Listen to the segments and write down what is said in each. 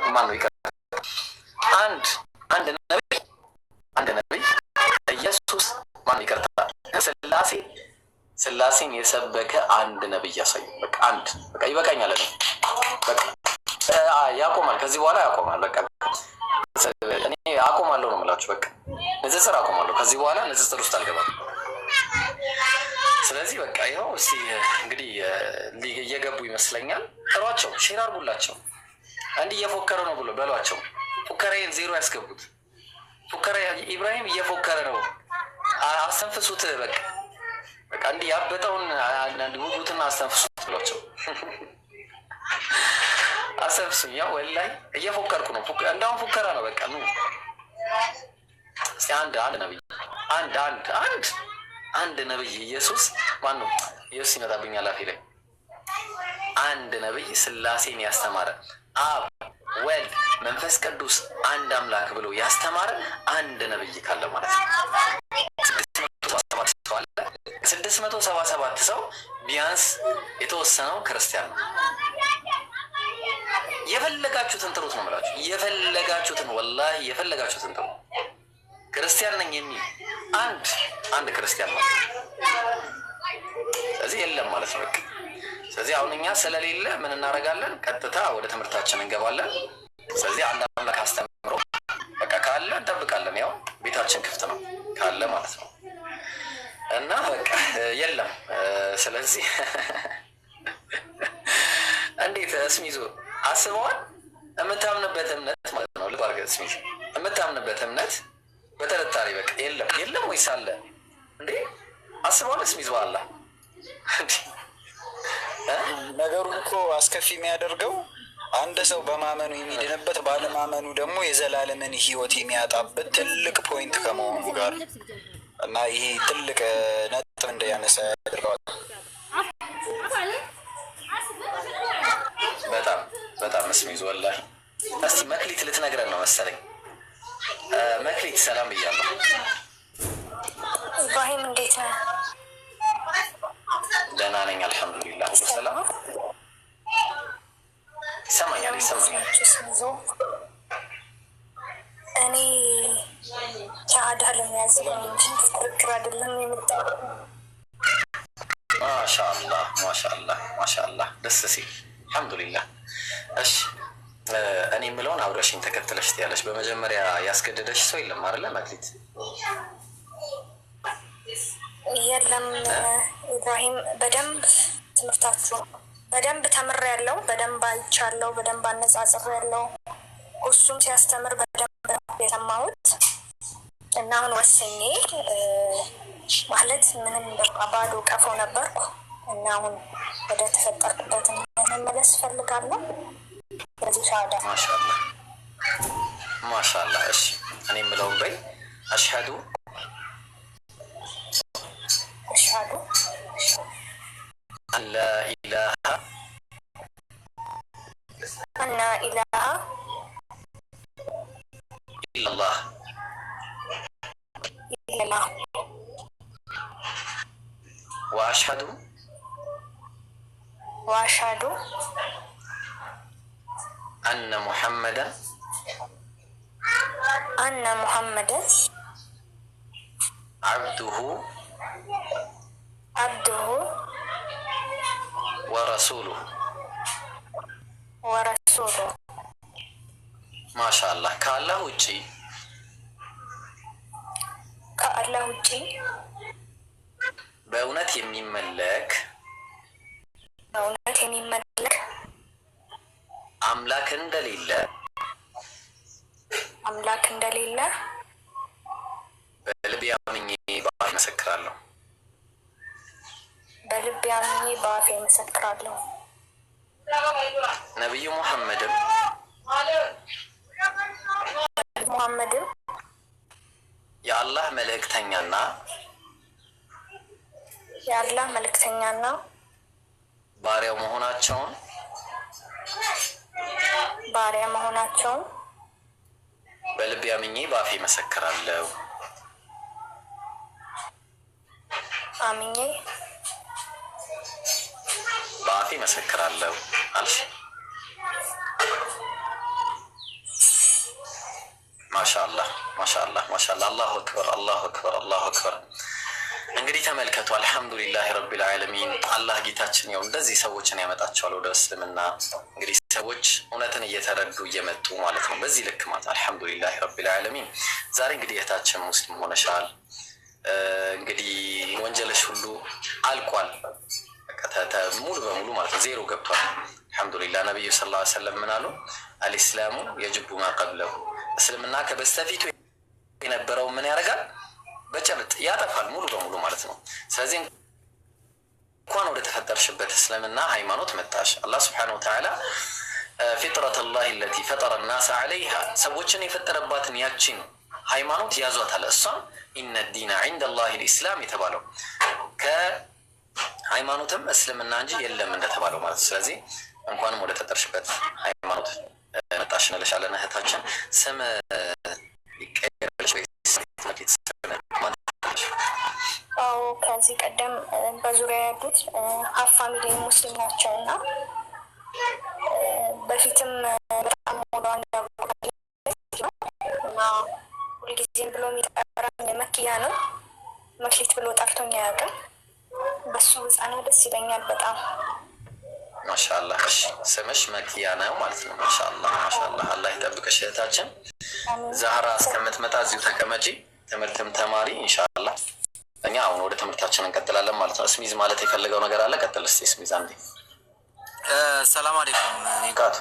ማን ነው ይቀር አንድ ነብይ ኢየሱስ ማን ይቀርታ ስላሴን የሰበከ አንድ ነብይ ያሳዩ። በቃ አንድ በቃ ይበቃኛል። በቃ ያቆማል። ከዚህ በኋላ ያቆማል። በቃ እኔ አቆማለሁ ነው የምላችሁ። በቃ ንጽጽር አቆማለሁ። ከዚህ በኋላ ንጽጽር ውስጥ አልገባም። ስለዚህ በቃ ይኸው እስቲ እንግዲህ እየገቡ ይመስለኛል። ጥሯቸው፣ ሼር አድርጉላቸው። እንዲህ እየፎከረ ነው ብሎ በሏቸው። ፉከራዬን ዜሮ ያስገቡት። ፉከራ ኢብራሂም እየፎከረ ነው፣ አስተንፍሱት። በቃ እንዲህ ያበጠውን አንድ ውጉትና አስተንፍሱት ብሏቸው። አስተንፍሱኝ። ያው ወላሂ እየፎከርኩ ነው። እንዳውም ፉከራ ነው። በቃ ኑ እስቲ አንድ ነብይ አንድ ነብይ ኢየሱስ ማን ነው? ኢየሱስ ይመጣብኛል አፌ ላይ። አንድ ነብይ ስላሴን ያስተማረ አብ ወልድ መንፈስ ቅዱስ አንድ አምላክ ብሎ ያስተማረ አንድ ነብይ ካለ ማለት ነው 677 ሰው ቢያንስ የተወሰነው ክርስቲያን ነው። የፈለጋችሁትን ጥሩት ነው የምላችሁ። የፈለጋችሁትን ወላሂ የፈለጋችሁትን ጥሩ ክርስቲያን ነኝ የሚል አንድ ክርስቲያን ነው። ስለዚህ የለም ማለት ነው። ስለዚህ አሁን እኛ ስለሌለ ምን እናደርጋለን? ቀጥታ ወደ ትምህርታችን እንገባለን። ስለዚህ አንድ አምላክ አስተምሮ በቃ ካለ እንጠብቃለን። ያው ቤታችን ክፍት ነው ካለ ማለት ነው። እና በቃ የለም። ስለዚህ እንዴት እስሚዞ አስበዋል? የምታምንበት እምነት ማለት ነው። ልብ አድርገህ እስሚዞ የምታምንበት እምነት በተለጣሪ በቃ የለም ወይስ አለ እንዴ? አስበዋል? እስሚዞ አላ ነገሩን እኮ አስከፊ የሚያደርገው አንድ ሰው በማመኑ የሚድንበት ባለማመኑ ደግሞ የዘላለምን ሕይወት የሚያጣበት ትልቅ ፖይንት ከመሆኑ ጋር እና ይሄ ትልቅ ነጥብ እንዳያነሳ ያደርገዋል። በጣም እስሚዞ ወላሂ። እስቲ መክሊት ልትነግረን ነው መሰለኝ። መክሊት ሰላም ብያለሁ። ኢብራሂም እንዴት ነህ? ደህና ነኝ አልሐምዱሊላህ። ሁሉ ሰላም ይሰማኛል። እኔ ሻሃዳ ለመያዝ ነው እንጂ ክርክር አይደለም የመጣው። ማሻአላህ ደስ ሲል አልሐምዱሊላህ። እሺ እኔ የምለውን አብረሽኝ ተከትለሽ ትያለሽ። በመጀመሪያ ያስገደደሽ ሰው የለም አይደለ መክሊት? የለም ኢብራሂም። በደንብ ትምህርታችሁ በደንብ ተምሬያለሁ፣ በደንብ አይቻለሁ፣ በደንብ አነጻጽሬያለሁ። እሱም ሲያስተምር በደንብ የሰማሁት እና አሁን ወስኜ ማለት ምንም በቃ ባዶ ቀፎ ነበርኩ እና አሁን ወደ ተፈጠርኩበት መመለስ እፈልጋለሁ። በዚህ ሻሃዳ ማሻአላህ። እሺ እኔ የምለውን በይ። አሽሀዱ አን ላ ኢላሃ ኢለላህ ወአሽሀዱ አነ ሙሐመደን አብዱሁ ወረሱሉሁ። ማሻአላህ። ከአላህ ውጪ በእውነት የሚመለክ አምላክ እንደሌለ በልቤ አምኜ በአፌ እመሰክራለሁ። ነቢዩ ሙሐመድም የአላህ መልእክተኛና ባሪያው መሆናቸውን በልቤ አምኜ በአፌ እመሰክራለሁ። በአፌ እመሰክራለሁ አልሽ። ማሻአላህ ማሻአላህ ማሻአላህ። አላሁ አክበር አላሁ አክበር አላሁ አክበር። እንግዲህ ተመልከቱ። አልሐምዱሊላህ ረቢል ዓለሚን። አላህ ጌታችን ያው እንደዚህ ሰዎችን ያመጣቸዋል ወደ እስልምና። እንግዲህ ሰዎች እውነትን እየተረዱ እየመጡ ማለት ነው። በዚህ ልክ ማለት አልሐምዱሊላህ ረቢል ዓለሚን። ዛሬ እንግዲህ እህታችን ሙስሊም ሆነሻል። እንግዲህ ወንጀልሽ ሁሉ አልቋል፣ ሙሉ በሙሉ ማለት ነው፣ ዜሮ ገብቷል። አልሐምዱሊላህ። ነቢዩ ሰለላሁ ዐለይሂ ወሰለም ምን አሉ? አልኢስላሙ የጅቡ ማ ቀብለሁ። እስልምና ከበስተፊቱ የነበረው ምን ያደርጋል? በጨብጥ ያጠፋል ሙሉ በሙሉ ማለት ነው። ስለዚህ እንኳን ወደ ተፈጠርሽበት እስልምና ሃይማኖት መጣሽ። አላህ ስብሐነሁ ወተዓላ ፊጥረት ላህ ለቲ ፈጠረ ናስ ዐለይሃ፣ ሰዎችን የፈጠረባትን ያቺን ሃይማኖት ያዟታል። እሷም ኢነ ዲነ ዐንደ ላህ ልኢስላም የተባለው ከሃይማኖትም እስልምና እንጂ የለም እንደተባለው ማለት ነው። ስለዚህ እንኳንም ወደ ተፈጠርሽበት ሃይማኖት መጣሽ እንልሻለን እህታችን። ስም ይቀየርልሽ ወይ? አዎ ከዚህ ቀደም በዙሪያ ያሉት ሀፍ ፋሚሊ ሙስሊም ናቸው እና በፊትም በጣም ሞላ እና ሁልጊዜም ብሎ የሚጠራኝ መክያ ነው። መክሊት ብሎ ጠርቶኝ አያውቅም። በሱ ህፃና ደስ ይለኛል በጣም። ማሻአላህ። እሺ ስምሽ መክያ ነው ማለት ነው። ማሻአላህ ማሻአላህ። አላህ ይጠብቅሽ እህታችን። ዛህራ እስከምትመጣ እዚሁ ተቀመጪ፣ ትምህርትም ተማሪ ኢንሻአላህ። እኛ አሁን ወደ ትምህርታችን እንቀጥላለን ማለት ነው። እስሚዝ ማለት የፈለገው ነገር አለ? ቀጥል እስቲ እስሚዝ አንዴ። ሰላም አለይኩም ይቃት።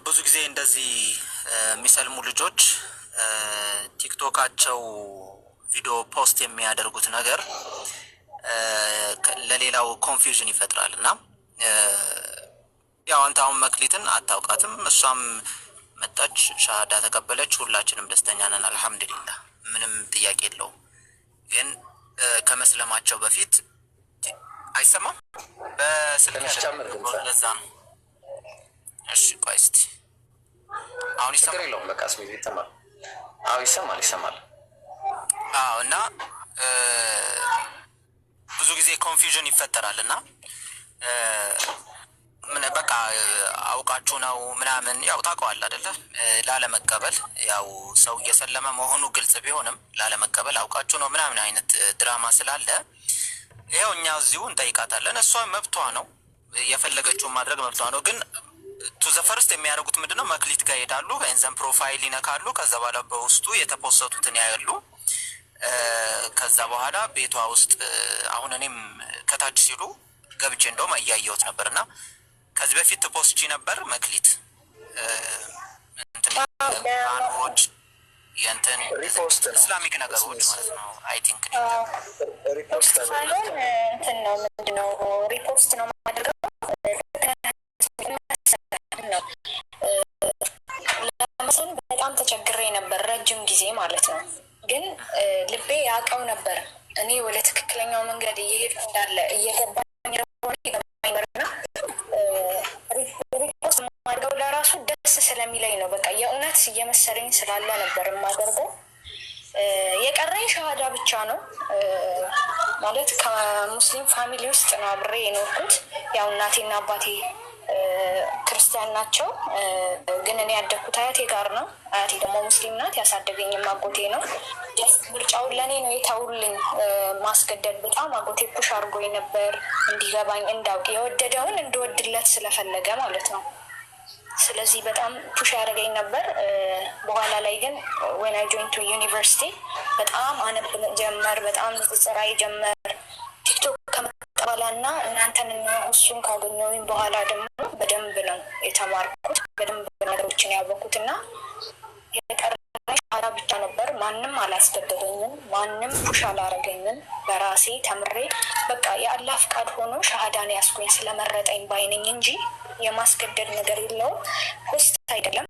ብዙ ጊዜ እንደዚህ የሚሰልሙ ልጆች ቲክቶካቸው ቪዲዮ ፖስት የሚያደርጉት ነገር ለሌላው ኮንፊውዥን ይፈጥራል እና ያው አንተ አሁን መክሊትን አታውቃትም፣ እሷም መጣች ሻሃዳ ተቀበለች፣ ሁላችንም ደስተኛ ነን አልሐምዱሊላህ፣ ምንም ጥያቄ የለውም። ግን ከመስለማቸው በፊት አይሰማም በስልክ ለዛ ነው። እሺ ቆይ እስቲ አሁን ይሰማል? በቃ ስሚዝ ይሰማል? አዎ ይሰማል ይሰማል። አዎ እና ብዙ ጊዜ ኮንፊውዥን ይፈጠራል እና ምን በቃ አውቃችሁ ነው ምናምን ያው ታውቀዋል አይደለ? ላለመቀበል ያው ሰው እየሰለመ መሆኑ ግልጽ ቢሆንም ላለመቀበል አውቃችሁ ነው ምናምን አይነት ድራማ ስላለ ይኸው እኛ እዚሁ እንጠይቃታለን። እሷ መብቷ ነው፣ የፈለገችውን ማድረግ መብቷ ነው። ግን ቱ ዘ ፈርስት የሚያደርጉት ምንድነው? መክሊት ጋር ይሄዳሉ፣ ኤንዘን ፕሮፋይል ይነካሉ። ከዛ በኋላ በውስጡ የተፖሰቱትን ያያሉ። ከዛ በኋላ ቤቷ ውስጥ አሁን እኔም ከታች ሲሉ ገብቼ እንደውም እያየሁት ነበር እና ከዚህ በፊት ፖስቺ ነበር መክሊት አንድ የእንትን ኢስላሚክ ነገሮች ማለት ነው። አይ ቲንክ ሪፖስት ሳይሆን እንትን ነው ምንድነው ሪፖስት ነው ማድረግ ነው። ለምሳሌ በጣም ተቸግሬ ነበር ረጅም ጊዜ ማለት ነው። ግን ልቤ ያውቀው ነበር እኔ ወደ ትክክለኛው መንገድ እየሄድኩ እንዳለ እየገባኝ ሆነ ይገባኝና ሪፖስት ማድረግ ለራሱ ደስ ስለሚለኝ ነው። በቃ የእውነት እየመሰለኝ ስላለ ነበር የማደርገው። የቀረኝ ሻሃዳ ብቻ ነው ማለት ከሙስሊም ፋሚሊ ውስጥ ነው አብሬ የኖርኩት። ያው እናቴና አባቴ ክርስቲያን ናቸው፣ ግን እኔ ያደግኩት አያቴ ጋር ነው። አያቴ ደግሞ ሙስሊም ናት፣ ያሳደገኝም አጎቴ ነው። ምርጫውን ለእኔ ነው የተውልኝ። ማስገደድ በጣም አጎቴ ፑሽ አድርጎኝ ነበር እንዲገባኝ እንዳውቅ፣ የወደደውን እንድወድለት ስለፈለገ ማለት ነው። ስለዚህ በጣም ፑሽ ያደረገኝ ነበር። በኋላ ላይ ግን when I joined to university በጣም አነብ ጀመር፣ በጣም ንጽጽር ጀመር። ቲክቶክ ከመጣ እና እናንተን እሱን ካገኘሁኝ በኋላ ደግሞ በደንብ ነው የተማርኩት፣ በደንብ ነገሮችን ያወቅኩት እና የቀረኝ ሻሃዳ ብቻ ነበር። ማንም አላስገደደኝም፣ ማንም ፑሽ አላረገኝም። በራሴ ተምሬ በቃ የአላህ ፍቃድ ሆኖ ሻሃዳን ያስኩኝ ስለመረጠኝ ባይነኝ እንጂ የማስገደድ ነገር የለውም። ፖስት አይደለም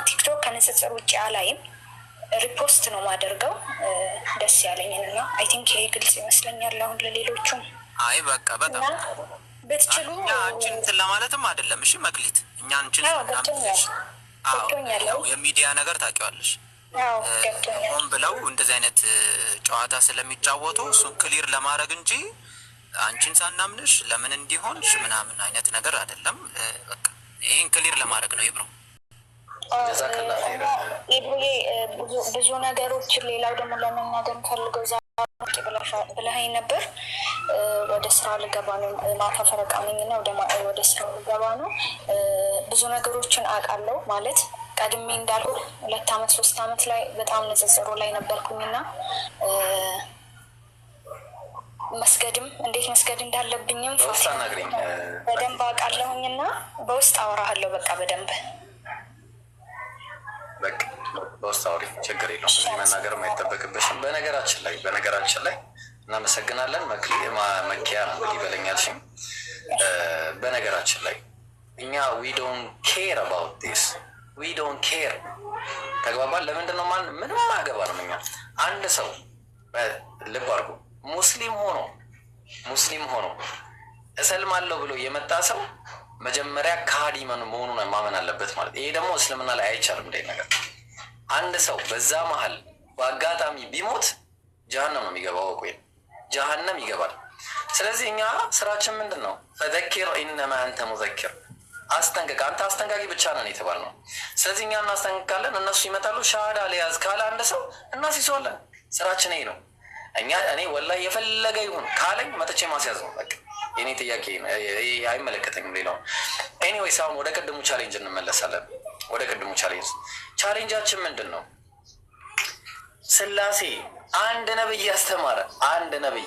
ቲክቶክ ከንጽጽር ውጭ አላይም፣ ሪፖስት ነው ማደርገው ደስ ያለኝን እና አይ ቲንክ ይሄ ግልጽ ይመስለኛል አሁን ለሌሎቹም። አይ በቃ በጣም ብትችሉ አንቺን እንትን ለማለትም አይደለም። እሺ መክሊት እኛ አንቺን የሚዲያ ነገር ታውቂዋለሽ። ሆን ብለው እንደዚህ አይነት ጨዋታ ስለሚጫወቱ እሱን ክሊር ለማድረግ እንጂ አንቺን ሳናምንሽ ለምን እንዲሆን ምናምን አይነት ነገር አይደለም። በቃ ይሄን ክሊር ለማድረግ ነው ይብሮ። ጀዛከላ ኸይር። ብዙ ነገሮችን ሌላው ደግሞ ለመናገር ፈልገው ብለኸኝ ነበር። ወደ ስራ ልገባ ነው፣ ማታ ፈረቃ ነኝ እና ወደ ስራ ልገባ ነው። ብዙ ነገሮችን አውቃለሁ ማለት ቀድሜ እንዳልኩ 2 አመት 3 አመት ላይ በጣም ንጽጽሩ ላይ ነበርኩኝና መስገድም እንዴት መስገድ እንዳለብኝም በደንብ አውቃለሁኝና በውስጥ አወራሃለሁ። በቃ በደንብ በቃ በውስጥ አውሪ፣ ችግር የለውም። እዚህ መናገርም አይጠበቅብሽም። በነገራችን ላይ እናመሰግናለን። መኪያ ነው እንግዲህ በለኛልሽም። በነገራችን ላይ እኛ ዊ ዶንት ኬር አባውት ዲስ ዊ ዶንት ኬር። ተግባባን? ለምንድን ነው ምንም አገባ ነው። እኛ አንድ ሰው ልብ አድርጎ ሙስሊም ሆኖ እሰልማለሁ ብሎ የመጣ ሰው መጀመሪያ ከሃዲ መሆኑን ማመን አለበት ማለት። ይሄ ደግሞ እስልምና ላይ አይቻልም። እንደ ነገር አንድ ሰው በዛ መሀል በአጋጣሚ ቢሞት ጀሀነም ነው የሚገባው፣ ወይም ጀሀነም ይገባል። ስለዚህ እኛ ስራችን ምንድን ነው? ፈዘኪር ኢነማ አንተ ሙዘኪር፣ አስጠንቅቅ፣ አንተ አስጠንቃቂ ብቻ ነን የተባልነው። ስለዚህ እኛ እናስጠንቅቃለን፣ እነሱ ይመጣሉ። ሻሃዳ ሊያዝ ካለ አንድ ሰው እናስይዘዋለን። ስራችን ይሄ ነው። እኔ ወላሂ የፈለገ ይሁን ካለኝ መጥቼ ማስያዝ ነው በቃ። የኔ ጥያቄ አይመለከተኝም ሌላው። ኤኒዌይስ አሁን ወደ ቅድሙ ቻሌንጅ እንመለሳለን። ወደ ቅድሙ ቻሌንጃችን ምንድን ነው? ስላሴ አንድ ነብይ ያስተማረ አንድ ነብይ